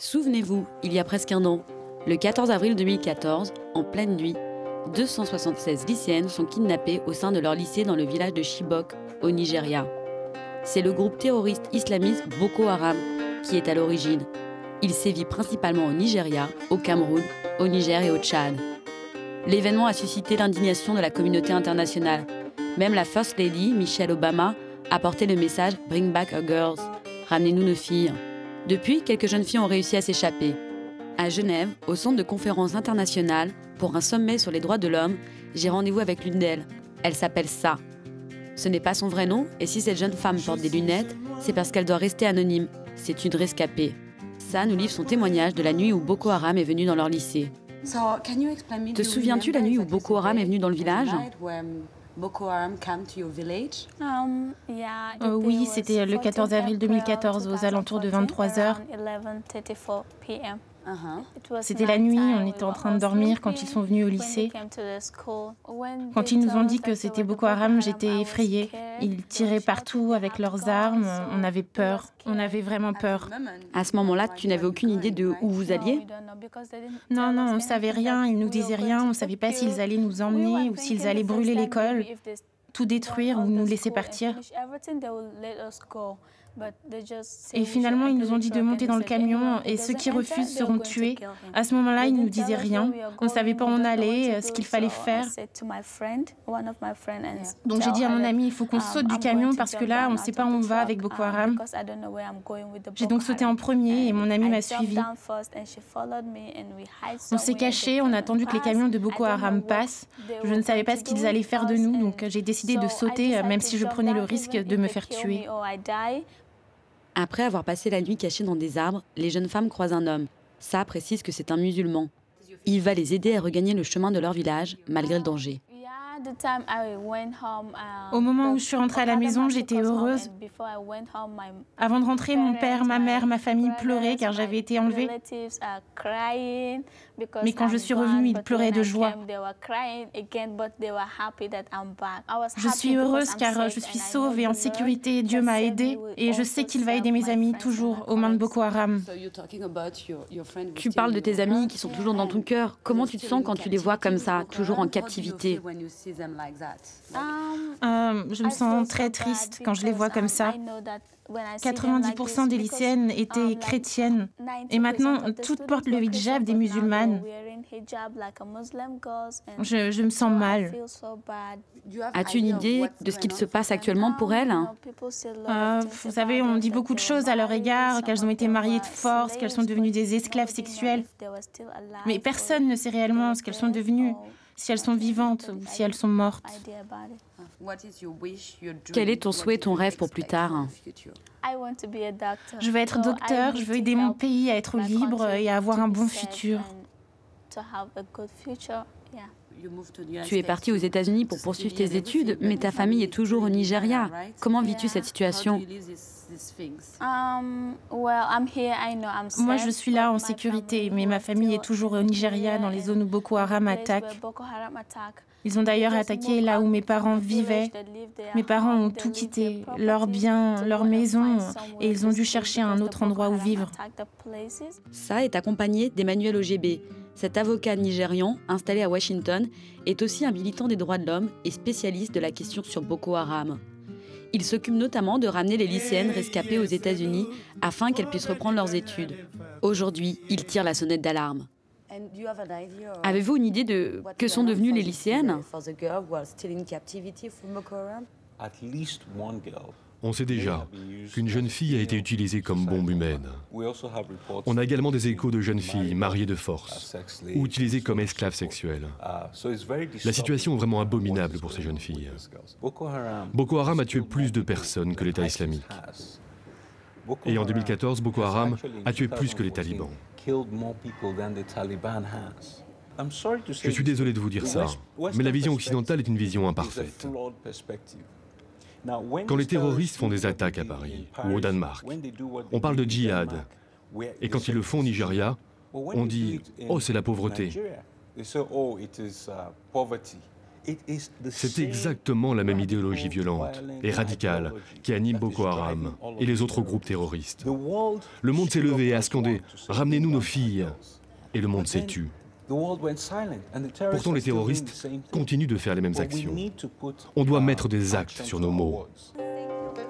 Souvenez-vous, il y a presque un an, le 14 avril 2014, en pleine nuit, 276 lycéennes sont kidnappées au sein de leur lycée dans le village de Chibok, au Nigeria. C'est le groupe terroriste islamiste Boko Haram qui est à l'origine. Il sévit principalement au Nigeria, au Cameroun, au Niger et au Tchad. L'événement a suscité l'indignation de la communauté internationale. Même la First Lady, Michelle Obama, a porté le message « Bring back our girls », ramenez-nous nos filles. Depuis, quelques jeunes filles ont réussi à s'échapper. À Genève, au centre de conférence internationale, pour un sommet sur les droits de l'homme, j'ai rendez-vous avec l'une d'elles. Elle s'appelle Sa. Ce n'est pas son vrai nom, et si cette jeune femme porte des lunettes, c'est parce qu'elle doit rester anonyme. C'est une rescapée. Sa nous livre son témoignage de la nuit où Boko Haram est venu dans leur lycée. Te souviens-tu la nuit où Boko Haram est venu dans le village ? Oui, c'était le 14 avril 2014, aux alentours de 23 heures. C'était la nuit, on était en train de dormir quand ils sont venus au lycée. Quand ils nous ont dit que c'était Boko Haram, j'étais effrayée. Ils tiraient partout avec leurs armes, on avait peur, on avait vraiment peur. À ce moment-là, tu n'avais aucune idée de où vous alliez ? Non, on ne savait rien, ils nous disaient rien, on ne savait pas s'ils allaient nous emmener ou s'ils allaient brûler l'école, tout détruire ou nous laisser partir. Et finalement, ils nous ont dit de monter dans le camion et ceux qui refusent seront tués. À ce moment-là, ils ne nous disaient rien. On ne savait pas où on allait, ce qu'il fallait faire. Donc j'ai dit à mon ami, il faut qu'on saute du camion parce que là, on ne sait pas où on va avec Boko Haram. J'ai donc sauté en premier et mon ami m'a suivi. On s'est cachés, on a attendu que les camions de Boko Haram passent. Je ne savais pas ce qu'ils allaient faire de nous, donc j'ai décidé de sauter, même si je prenais le risque de me faire tuer. Après avoir passé la nuit cachée dans des arbres, les jeunes femmes croisent un homme. Ça précise que c'est un musulman. Il va les aider à regagner le chemin de leur village, malgré le danger. Au moment où je suis rentrée à la maison, j'étais heureuse. Avant de rentrer, mon père, ma mère, ma famille pleuraient car j'avais été enlevée. Mais quand je suis revenue, ils pleuraient de joie. Je suis heureuse car je suis sauve et en sécurité. Dieu m'a aidée et je sais qu'il va aider mes amis toujours aux mains de Boko Haram. Tu parles de tes amis qui sont toujours dans ton cœur. Comment tu te sens quand tu les vois comme ça, toujours en captivité ? Je me sens très triste quand je les vois comme ça. 90% des lycéennes étaient chrétiennes. Et maintenant, toutes portent le hijab des musulmanes. Je me sens mal. As-tu une idée de ce qu'il se passe actuellement pour elles ? Vous savez, on dit beaucoup de choses à leur égard, qu'elles ont été mariées de force, qu'elles sont devenues des esclaves sexuels. Mais personne ne sait réellement ce qu'elles sont devenues, si elles sont vivantes ou si elles sont mortes. Quel est ton souhait, ton rêve pour plus tard ? Je veux être docteur, je veux aider mon pays à être libre et à avoir un bon futur. Tu es partie aux États-Unis pour poursuivre tes études, mais ta famille est toujours au Nigeria. Comment vis-tu cette situation ? Moi, je suis là en sécurité, mais ma famille est toujours au Nigeria, dans les zones où Boko Haram attaque. Ils ont d'ailleurs attaqué là où mes parents vivaient. Mes parents ont tout quitté, leurs biens, leur maison, et ils ont dû chercher un autre endroit où vivre. Ça est accompagné d'Emmanuel Ogebe. Cet avocat nigérian, installé à Washington, est aussi un militant des droits de l'homme et spécialiste de la question sur Boko Haram. Il s'occupe notamment de ramener les lycéennes rescapées aux États-Unis afin qu'elles puissent reprendre leurs études. Aujourd'hui, il tire la sonnette d'alarme. Avez-vous une idée de que sont devenues les lycéennes ? On sait déjà qu'une jeune fille a été utilisée comme bombe humaine. On a également des échos de jeunes filles mariées de force ou utilisées comme esclaves sexuelles. La situation est vraiment abominable pour ces jeunes filles. Boko Haram a tué plus de personnes que l'État islamique. Et en 2014, Boko Haram a tué plus que les talibans. Je suis désolé de vous dire ça, mais la vision occidentale est une vision imparfaite. Quand les terroristes font des attaques à Paris ou au Danemark, on parle de djihad. Et quand ils le font au Nigeria, on dit « Oh, c'est la pauvreté ». C'est exactement la même idéologie violente et radicale qui anime Boko Haram et les autres groupes terroristes. Le monde s'est levé et a scandé « Ramenez-nous nos filles !» et le monde s'est tu. Pourtant, les terroristes continuent de faire les mêmes actions. On doit mettre des actes sur nos mots.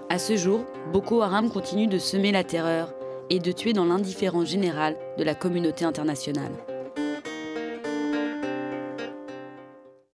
À ce jour, Boko Haram continue de semer la terreur et de tuer dans l'indifférence générale de la communauté internationale.